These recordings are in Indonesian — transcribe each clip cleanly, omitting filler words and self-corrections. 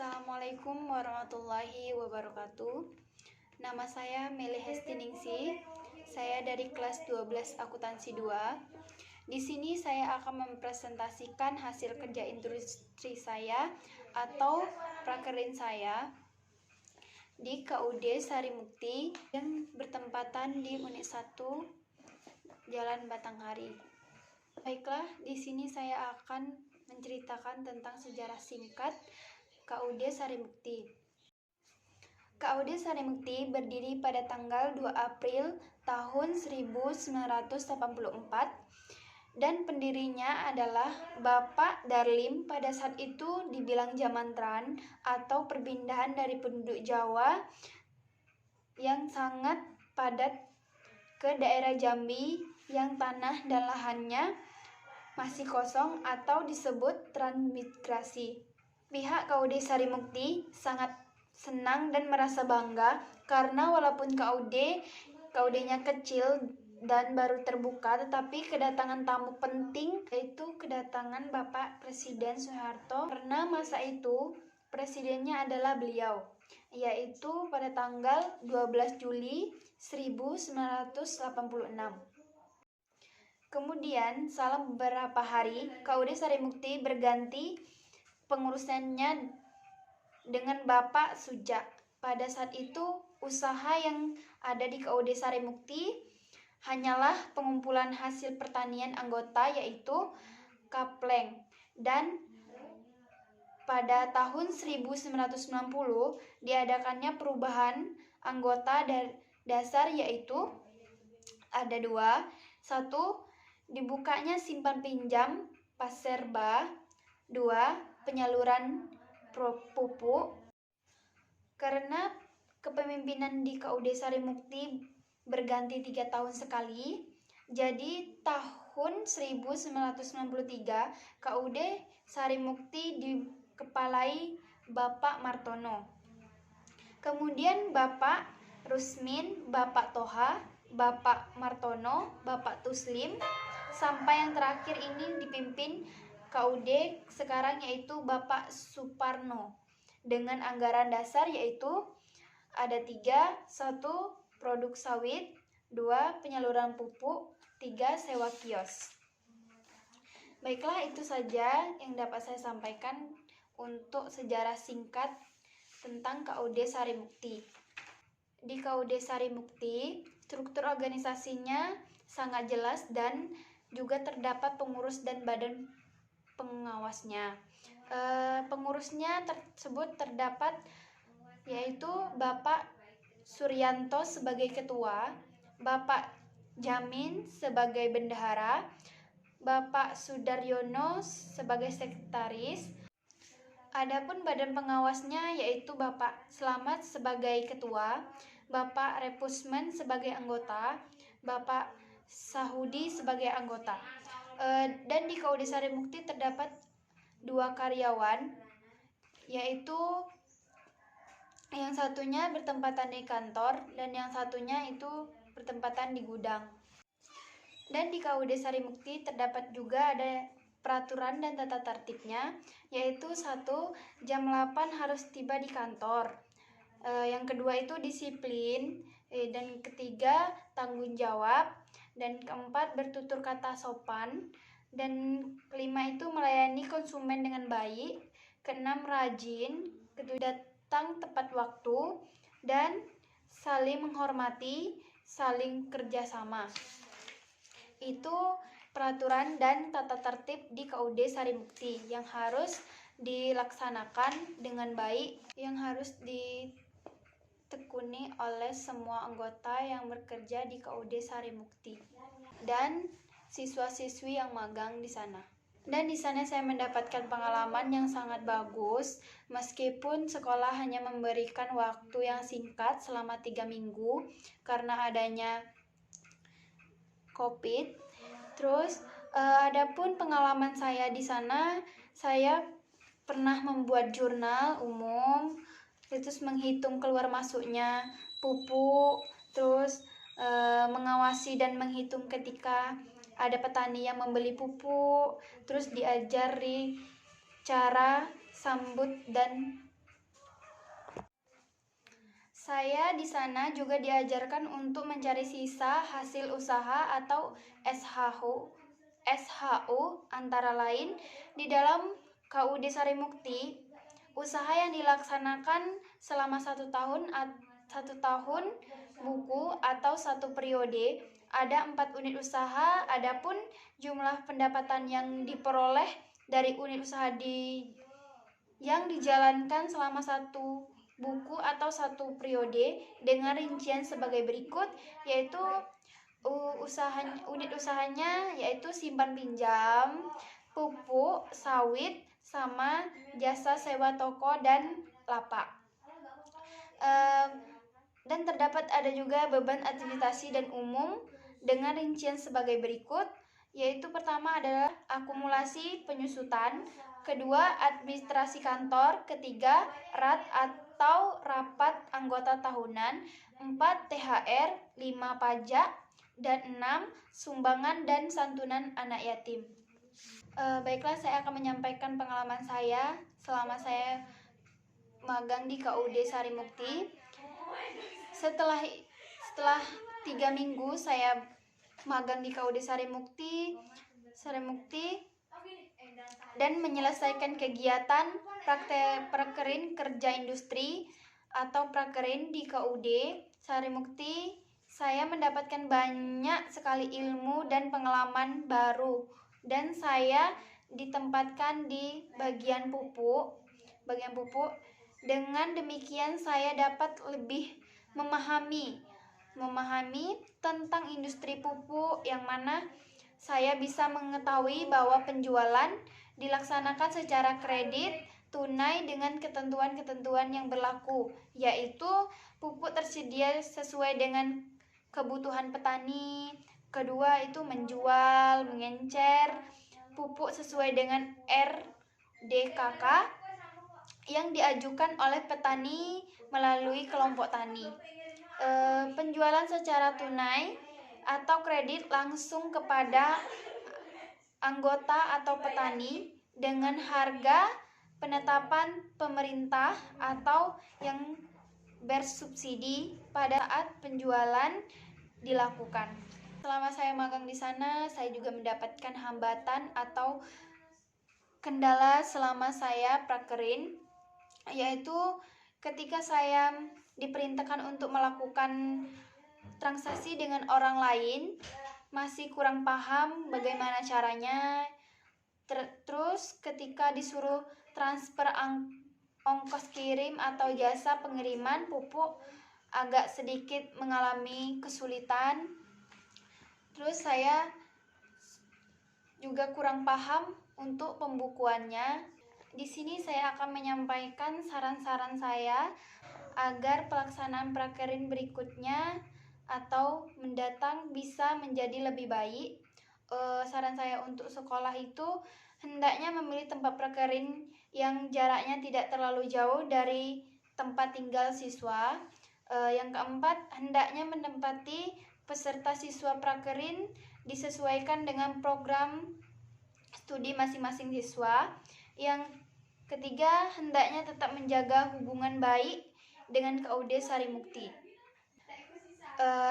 Assalamualaikum warahmatullahi wabarakatuh. Nama saya Meli Hestiningsih. Saya dari kelas 12 akuntansi 2. Di sini saya akan mempresentasikan hasil kerja industri saya atau prakerin saya di KUD Sarimukti yang bertempatan di Unit 1 Jalan Batanghari. Baiklah, di sini saya akan menceritakan tentang sejarah singkat KUD Sarimukti. KUD Sarimukti berdiri pada tanggal 2 April tahun 1984 dan pendirinya adalah Bapak Darlim. Pada saat itu dibilang zaman tran atau perpindahan dari penduduk Jawa yang sangat padat ke daerah Jambi yang tanah dan lahannya masih kosong atau disebut transmigrasi. Pihak KUD Sarimukti sangat senang dan merasa bangga karena walaupun KUD-nya kecil dan baru terbuka, tetapi kedatangan tamu penting yaitu kedatangan Bapak Presiden Soeharto, karena masa itu presidennya adalah beliau, yaitu pada tanggal 12 Juli 1986. Kemudian setelah beberapa hari KUD Sarimukti berganti pengurusannya dengan Bapak Suja. Pada saat itu usaha yang ada di KUD Sarimukti hanyalah pengumpulan hasil pertanian anggota, yaitu kapleng, dan pada tahun 1990 diadakannya perubahan anggota dasar, yaitu ada dua. Satu, dibukanya simpan pinjam Paserba. Dua, penyaluran pupuk. Karena kepemimpinan di KUD Sarimukti berganti 3 tahun sekali, jadi tahun 1993 KUD Sarimukti dikepalai Bapak Martono. Kemudian Bapak Rusmin, Bapak Toha, Bapak Martono, Bapak Tuslim, sampai yang terakhir ini dipimpin KUD sekarang yaitu Bapak Suparno, dengan anggaran dasar yaitu ada 3, 1 produk sawit, 2 penyaluran pupuk, 3 sewa kios. Baiklah, itu saja yang dapat saya sampaikan untuk sejarah singkat tentang KUD Sarimukti. Di KUD Sarimukti, struktur organisasinya sangat jelas dan juga terdapat pengurus dan badan pengawasnya. Pengurusnya tersebut terdapat yaitu Bapak Suryanto sebagai ketua, Bapak Jamin sebagai bendahara, Bapak Sudaryono sebagai sekretaris. Adapun badan pengawasnya yaitu Bapak Slamet sebagai ketua, Bapak Repusmen sebagai anggota, Bapak Sahudi sebagai anggota. Dan di KUD Sarimukti terdapat 2 karyawan, yaitu yang satunya bertempatan di kantor dan yang satunya itu bertempatan di gudang. Dan di KUD Sarimukti terdapat juga ada peraturan dan tata tertibnya, yaitu 1, jam 8 harus tiba di kantor. Yang kedua itu disiplin, dan ketiga tanggung jawab, dan keempat bertutur kata sopan, dan kelima itu melayani konsumen dengan baik, keenam rajin, ketujuh datang tepat waktu, dan saling menghormati, saling kerjasama. Itu peraturan dan tata tertib di KUD Sarimukti yang harus dilaksanakan dengan baik, yang harus ditekuni oleh semua anggota yang bekerja di KUD Sarimukti dan siswa-siswi yang magang di sana. Dan di sana saya mendapatkan pengalaman yang sangat bagus, meskipun sekolah hanya memberikan waktu yang singkat selama 3 minggu karena adanya COVID. Terus adapun pengalaman saya di sana, saya pernah membuat jurnal umum, terus menghitung keluar masuknya pupuk, terus mengawasi dan menghitung ketika ada petani yang membeli pupuk, terus diajari cara sambut dan Saya di sana juga diajarkan untuk mencari sisa hasil usaha atau SHU antara lain di dalam KUD Sarimukti. Usaha yang dilaksanakan selama 1 tahun buku atau 1 periode ada 4 unit usaha. Adapun jumlah pendapatan yang diperoleh dari unit usaha yang dijalankan selama 1 buku atau 1 periode dengan rincian sebagai berikut, yaitu unit usahanya yaitu simpan pinjam, pupuk, sawit, sama jasa sewa toko dan lapak. Dan terdapat ada juga beban administrasi dan umum dengan rincian sebagai berikut, yaitu pertama adalah akumulasi penyusutan, kedua administrasi kantor, ketiga RAT atau rapat anggota tahunan, 4 THR, 5 pajak, dan 6 sumbangan dan santunan anak yatim. Baiklah, saya akan menyampaikan pengalaman saya selama saya magang di KUD Sarimukti. Setelah 3 minggu saya magang di KUD Sarimukti dan menyelesaikan kegiatan prakerin kerja industri atau prakerin di KUD Sarimukti, saya mendapatkan banyak sekali ilmu dan pengalaman baru, dan saya ditempatkan di bagian pupuk. Dengan demikian saya dapat lebih memahami tentang industri pupuk, yang mana saya bisa mengetahui bahwa penjualan dilaksanakan secara kredit tunai dengan ketentuan-ketentuan yang berlaku, yaitu pupuk tersedia sesuai dengan kebutuhan petani. Kedua itu menjual, mengencer pupuk sesuai dengan RDKK yang diajukan oleh petani melalui kelompok tani. Penjualan secara tunai atau kredit langsung kepada anggota atau petani dengan harga penetapan pemerintah atau yang bersubsidi pada saat penjualan dilakukan. Selama saya magang di sana, saya juga mendapatkan hambatan atau kendala selama saya prakerin, yaitu ketika saya diperintahkan untuk melakukan transaksi dengan orang lain, masih kurang paham bagaimana caranya. Terus ketika disuruh transfer ongkos kirim atau jasa pengiriman pupuk, agak sedikit mengalami kesulitan. Terus saya juga kurang paham untuk pembukuannya. Di sini saya akan menyampaikan saran-saran saya agar pelaksanaan prakerin berikutnya atau mendatang bisa menjadi lebih baik. Saran saya untuk sekolah itu hendaknya memilih tempat prakerin yang jaraknya tidak terlalu jauh dari tempat tinggal siswa. Yang keempat, hendaknya menempati peserta siswa prakerin disesuaikan dengan program studi masing-masing siswa. Yang ketiga, hendaknya tetap menjaga hubungan baik dengan KUD Sarimukti.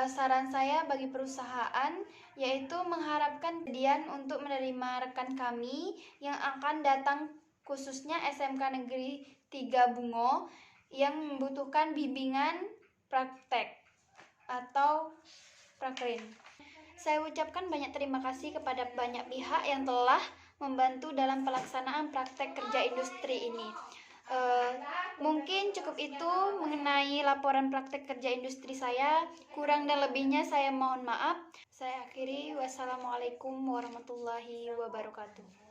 Saran saya bagi perusahaan yaitu mengharapkan kesediaan untuk menerima rekan kami yang akan datang, khususnya SMK Negeri 3 Bungo yang membutuhkan bimbingan praktek atau prakerin. Saya ucapkan banyak terima kasih kepada banyak pihak yang telah membantu dalam pelaksanaan praktek kerja industri ini. Mungkin cukup itu mengenai laporan praktek kerja industri saya. Kurang dan lebihnya saya mohon maaf. Saya akhiri. Wassalamualaikum warahmatullahi wabarakatuh.